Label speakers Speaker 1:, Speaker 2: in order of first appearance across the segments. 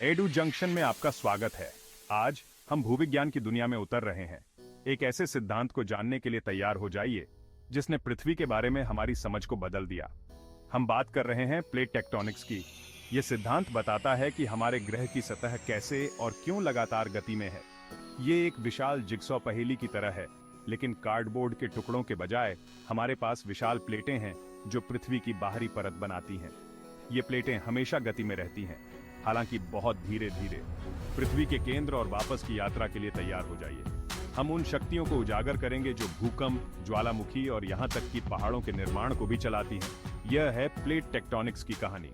Speaker 1: Edu junction में आपका स्वागत है। आज हम भूविज्ञान की दुनिया में उतर रहे हैं। एक ऐसे सिद्धांत को जानने के लिए तैयार हो जाइए जिसने पृथ्वी के बारे में हमारी समझ को बदल दिया। हम बात कर रहे हैं प्लेट टेक्टोनिक्स की। यह सिद्धांत बताता है कि हमारे ग्रह की सतह कैसे और क्यों लगातार गति में है। ये एक विशाल जिगसॉ पहेली की तरह है, लेकिन कार्डबोर्ड के टुकड़ों के बजाय हमारे पास विशाल प्लेटें हैं जो पृथ्वी की बाहरी परत बनाती हैं। ये प्लेटें हमेशा गति में रहती हैं, हालांकि बहुत धीरे धीरे। पृथ्वी के केंद्र और वापस की यात्रा के लिए तैयार हो जाइए। हम उन शक्तियों को उजागर करेंगे जो भूकंप, ज्वालामुखी और यहां तक कि पहाड़ों के निर्माण को भी चलाती हैं। यह है प्लेट टेक्टोनिक्स की कहानी।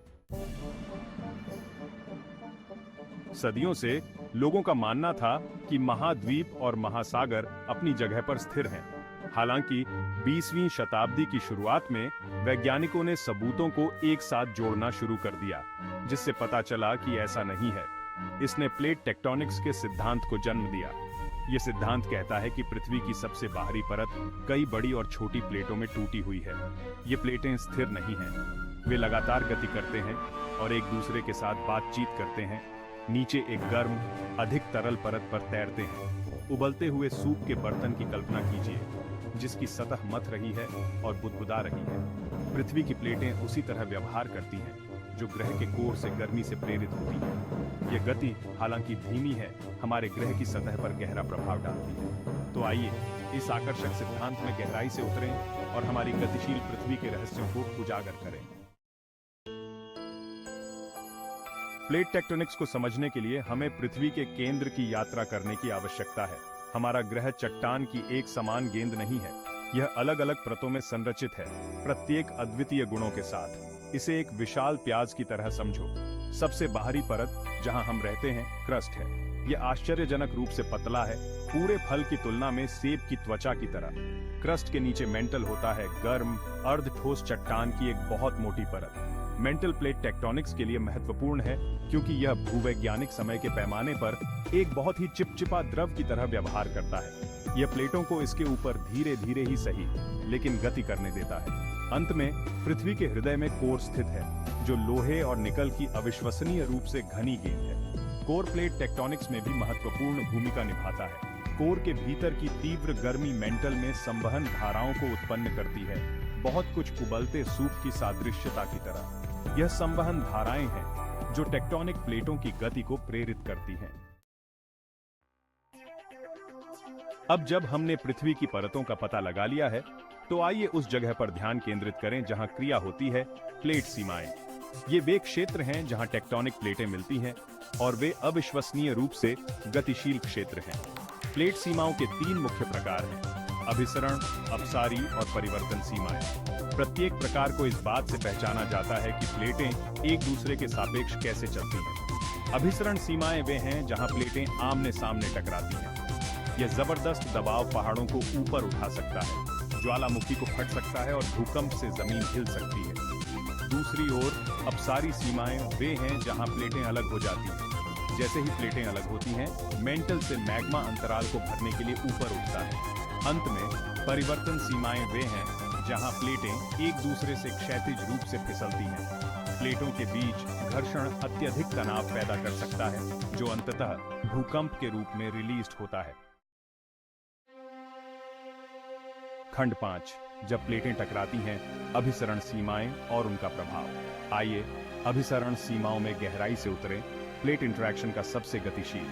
Speaker 1: सदियों से लोगों का मानना था कि महाद्वीप और महासागर अपनी जगह पर स्थिर हैं। हालांकि 20वीं शताब्दी की शुरुआत में वैज्ञानिकों ने सबूतों को एक साथ जोड़ना शुरू कर दिया, जिससे पता चला कि ऐसा नहीं है। इसने प्लेट टेक्टोनिक्स के सिद्धांत को जन्म दिया। यह सिद्धांत कहता है कि पृथ्वी की सबसे बाहरी परत कई बड़ी और छोटी प्लेटों में टूटी हुई है। ये प्लेटें स्थिर नहीं हैं। वे लगातार गति करते हैं और एक दूसरे के साथ बातचीत करते हैं। नीचे एक गर्म, अधिक तरल परत पर तैरते हैं। उबलते हुए सूप के बर्तन की कल्पना कीजिए, जिसकी सतह मथ रही है और बुदबुदा रही है। पृथ्वी की प्लेटें उसी तरह व्यवहार करती हैं, जो ग्रह के कोर से गर्मी से प्रेरित होती है। यह गति, हालांकि धीमी है, हमारे ग्रह की सतह पर गहरा प्रभाव डालती है। तो आइए इस आकर्षक सिद्धांत में गहराई से उतरें और हमारी गतिशील पृथ्वी के रहस्यों को उजागर करें। प्लेट टेक्टोनिक्स को समझने के लिए हमें पृथ्वी के केंद्र की यात्रा करने की आवश्यकता है। हमारा ग्रह चट्टान की एक समान गेंद नहीं है। यह अलग अलग परतों में संरचित है, प्रत्येक अद्वितीय गुणों के साथ। इसे एक विशाल प्याज की तरह समझो। सबसे बाहरी परत, जहां हम रहते हैं, क्रस्ट है। यह आश्चर्यजनक रूप से पतला है, पूरे फल की तुलना में सेब की त्वचा की तरह। क्रस्ट के नीचे मेंटल होता है, गर्म, अर्ध ठोस चट्टान की एक बहुत मोटी परत। मेंटल प्लेट टेक्टोनिक्स के लिए महत्वपूर्ण है क्योंकि यह भूवैज्ञानिक समय के पैमाने पर एक बहुत ही चिपचिपा द्रव की तरह व्यवहार करता है। यह प्लेटों को इसके ऊपर धीरे धीरे ही सही, लेकिन गति करने देता है। अंत में पृथ्वी के हृदय में कोर स्थित है, जो लोहे और निकल की अविश्वसनीय रूप से घनी गेंद है। कोर प्लेट टेक्टोनिक्स में भी महत्वपूर्ण भूमिका निभाता है। कोर के भीतर की तीव्र गर्मी मेंटल में संवहन धाराओं को उत्पन्न करती है, बहुत कुछ उबलते सूप की सादृश्यता की तरह। यह संवहन धाराएं हैं जो टेक्टोनिक प्लेटों की गति को प्रेरित करती हैं। अब जब हमने पृथ्वी की परतों का पता लगा लिया है, तो आइए उस जगह पर ध्यान केंद्रित करें जहां क्रिया होती है, प्लेट सीमाएं। ये वे क्षेत्र हैं जहां टेक्टोनिक प्लेटें मिलती हैं और वे अविश्वसनीय रूप से गतिशील क्षेत्र हैं। प्लेट सीमाओं के 3 मुख्य प्रकार हैं: अभिसरण, अपसारी और परिवर्तन सीमाएं। प्रत्येक प्रकार को इस बात से पहचाना जाता है कि प्लेटें एक दूसरे के सापेक्ष कैसे चलती हैं। अभिसरण सीमाएं वे हैं जहां प्लेटें आमने सामने टकराती हैं। यह जबरदस्त दबाव पहाड़ों को ऊपर उठा सकता है, ज्वालामुखी को फट सकता है और भूकंप से जमीन हिल सकती है। दूसरी ओर अपसारी सीमाएं वे हैं जहां प्लेटें अलग हो जाती हैं। जैसे ही प्लेटें अलग होती हैं, मेंटल से मैग्मा अंतराल को भरने के लिए ऊपर उठता है। अंत में परिवर्तन सीमाएं वे हैं जहां प्लेटें एक दूसरे से क्षैतिज रूप से फिसलती हैं। प्लेटों के बीच घर्षण अत्यधिक तनाव पैदा कर सकता है, जो अंततः भूकंप के रूप में रिलीज होता है। खंड 5, जब प्लेटें टकराती हैं, अभिसरण सीमाएं और उनका प्रभाव। आइए अभिसरण सीमाओं में गहराई से उतरें। प्लेट इंटरैक्शन का सबसे गतिशील।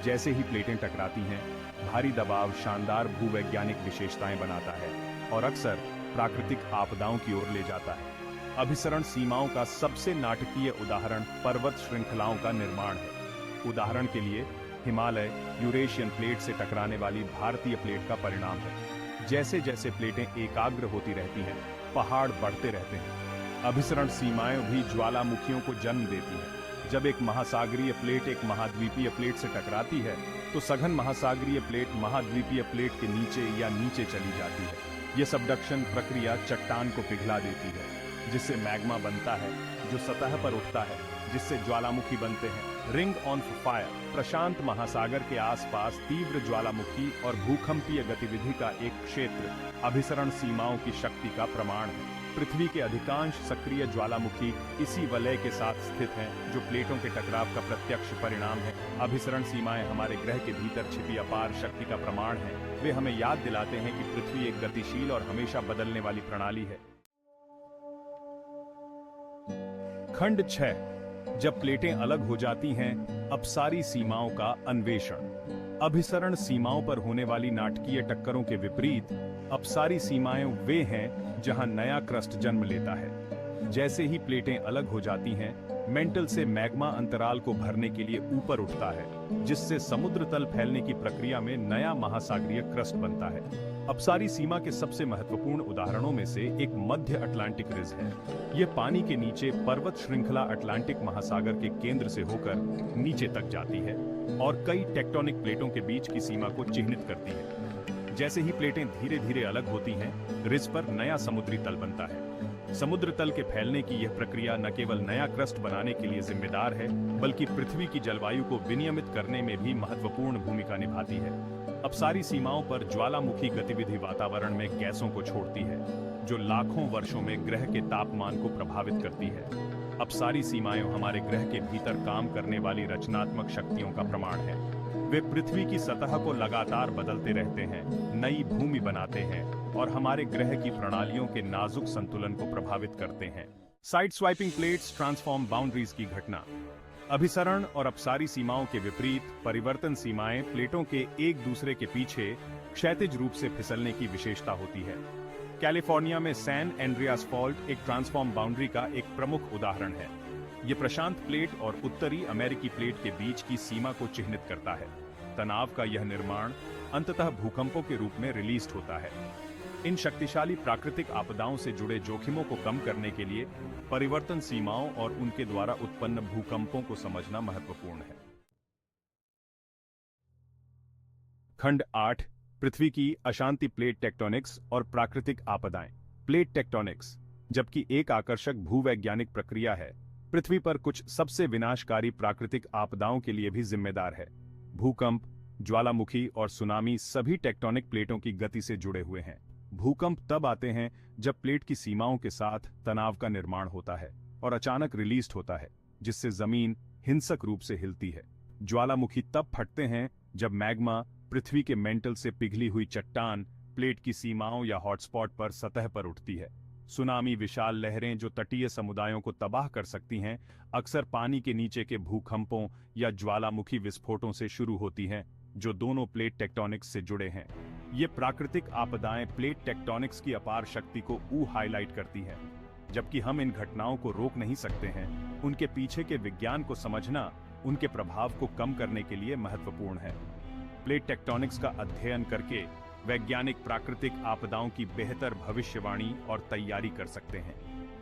Speaker 1: जैसे ही प्लेटें टकराती हैं, भारी दबाव शानदार भूवैज्ञानिक विशेषताएं बनाता है और अक्सर प्राकृतिक आपदाओं की ओर ले जाता है। अभिसरण सीमाओं का सबसे नाटकीय उदाहरण पर्वत श्रृंखलाओं का निर्माण है। उदाहरण के लिए हिमालय यूरेशियन प्लेट से टकराने वाली भारतीय प्लेट का परिणाम है। जैसे जैसे प्लेटें एकाग्र होती रहती हैं, पहाड़ बढ़ते रहते हैं। अभिसरण सीमाएं भी ज्वालामुखियों को जन्म देती हैं। जब एक महासागरीय प्लेट एक महाद्वीपीय प्लेट से टकराती है, तो सघन महासागरीय प्लेट महाद्वीपीय प्लेट के नीचे या नीचे चली जाती है। यह सबडक्शन प्रक्रिया चट्टान को पिघला देती है, जिससे मैग्मा बनता है, जो सतह पर उठता है, जिससे ज्वालामुखी बनते हैं। रिंग ऑन फायर, प्रशांत महासागर के आसपास तीव्र ज्वालामुखी और भूकंपीय गतिविधि का एक क्षेत्र अभिसरण सीमाओं की शक्ति का प्रमाण है। पृथ्वी के अधिकांश सक्रिय ज्वालामुखी इसी वलय के साथ स्थित हैं, जो प्लेटों के टकराव का प्रत्यक्ष परिणाम है। अभिसरण सीमाएं हमारे ग्रह के भीतर छिपी अपार शक्ति का प्रमाण हैं। वे हमें याद दिलाते हैं कि पृथ्वी एक गतिशील और हमेशा बदलने वाली प्रणाली है। खंड 6। जब प्लेटें अलग हो जाती हैं, अपसारी सीमाओं का अन्वेषण। अभिसरण सीमाओं पर होने वाली नाटकीय टक्करों के विपरीत अपसारी सीमाएं वे हैं जहां नया क्रस्ट जन्म लेता है। जैसे ही प्लेटें अलग हो जाती हैं, मेंटल से मैग्मा अंतराल को भरने के लिए ऊपर उठता है, जिससे समुद्र तल फैलने की प्रक्रिया में नया महासागरीय क्रस्ट बनता है। अपसारी सीमा के सबसे महत्वपूर्ण उदाहरणों में से एक मध्य अटलांटिक रिज है। यह पानी के नीचे पर्वत श्रृंखला अटलांटिक महासागर के केंद्र से होकर नीचे तक जाती है और कई टेक्टोनिक प्लेटों के बीच की सीमा को चिह्नित करती है। जैसे ही प्लेटें धीरे धीरे अलग होती हैं, रिज पर नया समुद्री तल बनता है। समुद्र तल के फैलने की यह प्रक्रिया न केवल नया क्रस्ट बनाने के लिए जिम्मेदार है, बल्कि पृथ्वी की जलवायु को विनियमित करने में भी महत्वपूर्ण भूमिका निभाती है। अपसारी सीमाओं पर ज्वालामुखी गतिविधि वातावरण में गैसों को छोड़ती है, जो लाखों वर्षों में ग्रह के तापमान को प्रभावित करती है। अपसारी सीमाएं हमारे ग्रह के भीतर काम करने वाली रचनात्मक शक्तियों का प्रमाण है। वे पृथ्वी की सतह को लगातार बदलते रहते हैं, नई भूमि बनाते हैं और हमारे ग्रह की प्रणालियों के नाजुक संतुलन को प्रभावित करते हैं। Side swiping plates transform boundaries की घटना। अभिसरण और अपसारी सीमाओं के विपरीत परिवर्तन सीमाएं प्लेटों के एक दूसरे के पीछे क्षैतिज रूप से फिसलने की विशेषता होती है। कैलिफोर्निया में सैन एंड्रियास फॉल्ट एक ट्रांसफॉर्म बाउंड्री का एक प्रमुख उदाहरण है। ये प्रशांत प्लेट और उत्तरी अमेरिकी प्लेट के बीच की सीमा को चिह्नित करता है। तनाव का यह निर्माण अंततः भूकंपों के रूप में रिलीज होता है। इन शक्तिशाली प्राकृतिक आपदाओं से जुड़े जोखिमों को कम करने के लिए परिवर्तन सीमाओं और उनके द्वारा उत्पन्न भूकंपों को समझना महत्वपूर्ण है। खंड 8। पृथ्वी की अशांति प्लेट टेक्टोनिक्स और प्राकृतिक आपदाएं। प्लेट टेक्टोनिक्स, जबकि एक आकर्षक भूवैज्ञानिक प्रक्रिया है, पृथ्वी पर कुछ सबसे विनाशकारी प्राकृतिक आपदाओं के लिए भी जिम्मेदार है। भूकंप, ज्वालामुखी और सुनामी सभी टेक्टोनिक प्लेटों की गति से जुड़े हुए हैं। भूकंप तब आते हैं जब प्लेट की सीमाओं के साथ तनाव का निर्माण होता है और अचानक रिलीज होता है, जिससे जमीन हिंसक रूप से हिलती है। ज्वालामुखी तब फटते हैं जब मैग्मा पृथ्वी के मेंटल से पिघली हुई चट्टान प्लेट की सीमाओं या हॉटस्पॉट पर सतह पर उठती है। सुनामी विशाल लहरें जो तटीय समुदायों को तबाह कर सकती हैं, अक्सर पानी के नीचे के भूकंपों या ज्वालामुखी विस्फोटों से शुरू होती हैं, जो दोनों प्लेट टेक्टोनिक्स से जुड़े हैं। ये प्राकृतिक आपदाएं प्लेट टेक्टोनिक्स की अपार शक्ति को हाईलाइट करती हैं। जबकि हम इन घटनाओं को रोक नहीं सकते हैं, उनके पीछे के विज्ञान को समझना उनके प्रभाव को कम करने के लिए महत्वपूर्ण है। प्लेट टेक्टोनिक्स का अध्ययन करके वैज्ञानिक प्राकृतिक आपदाओं की बेहतर भविष्यवाणी और तैयारी कर सकते हैं,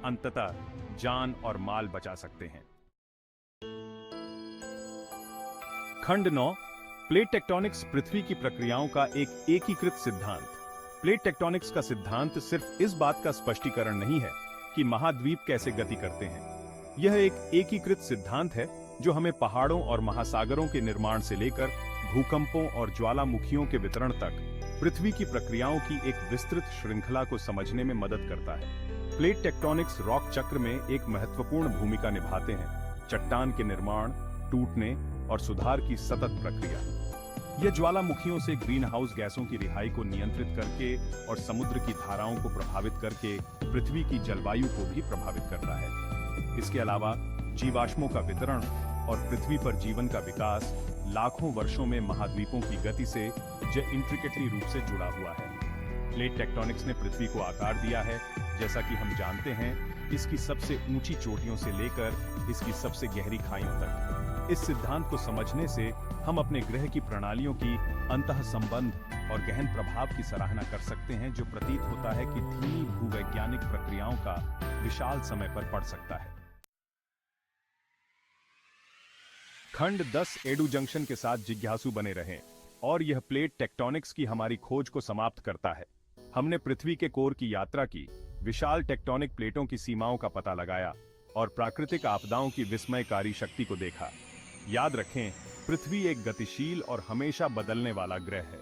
Speaker 1: अंततः जान और माल बचा सकते हैं। खंड 9। प्लेट टेक्टोनिक्स पृथ्वी की प्रक्रियाओं का एक एकीकृत सिद्धांत। प्लेट टेक्टोनिक्स का सिद्धांत सिर्फ इस बात का स्पष्टीकरण नहीं है कि महाद्वीप कैसे गति करते हैं। यह एक एकीकृत सिद्धांत है जो हमें पहाड़ों और महासागरों के निर्माण से लेकर भूकंपों और ज्वालामुखियों के वितरण तक पृथ्वी की प्रक्रियाओं की एक विस्तृत श्रृंखला को समझने में मदद करता है। प्लेट टेक्टोनिक्स रॉक चक्र में एक महत्वपूर्ण भूमिका निभाते हैं। चट्टान के निर्माण, टूटने और सुधार की सतत प्रक्रिया। यह ज्वालामुखियों से ग्रीन हाउस गैसों की रिहाई को नियंत्रित करके और समुद्र की धाराओं को प्रभावित करके पृथ्वी की जलवायु को भी प्रभावित करता है। इसके अलावा जीवाश्मों का वितरण और पृथ्वी पर जीवन का विकास लाखों वर्षों में महाद्वीपों की गति से इंट्रिकेटली रूप से जुड़ा हुआ है। प्लेट टेक्टोनिक्स ने पृथ्वी को आकार दिया है, जैसा कि हम जानते हैं, इसकी सबसे ऊंची चोटियों से लेकर इसकी सबसे गहरी खाइयों तक। इस सिद्धांत को समझने से हम अपने ग्रह की प्रणालियों की अंतः संबंध और गहन प्रभाव की सराहना कर सकते हैं, जो प्रतीत होता है कि धीमी भूवैज्ञानिक प्रक्रियाओं का विशाल समय पर पड़ सकता है। खंड 10। एडू जंक्शन के साथ जिज्ञासु बने रहें और यह प्लेट टेक्टोनिक्स की हमारी खोज को समाप्त करता है। हमने पृथ्वी के कोर की यात्रा की, विशाल टेक्टोनिक प्लेटों की सीमाओं का पता लगाया और प्राकृतिक आपदाओं की विस्मयकारी शक्ति को देखा। याद रखें, पृथ्वी एक गतिशील और हमेशा बदलने वाला ग्रह है।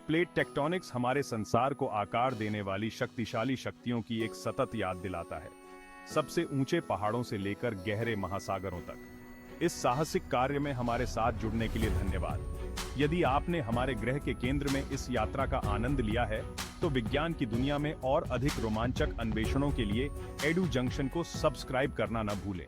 Speaker 1: प्लेट टेक्टोनिक्स हमारे संसार को आकार देने वाली शक्तिशाली शक्तियों की एक सतत याद दिलाता है, सबसे ऊंचे पहाड़ों से लेकर गहरे महासागरों तक। इस साहसिक कार्य में हमारे साथ जुड़ने के लिए धन्यवाद। यदि आपने हमारे ग्रह के केंद्र में इस यात्रा का आनंद लिया है, तो विज्ञान की दुनिया में और अधिक रोमांचक अन्वेषणों के लिए एडू जंक्शन को सब्सक्राइब करना न भूलें।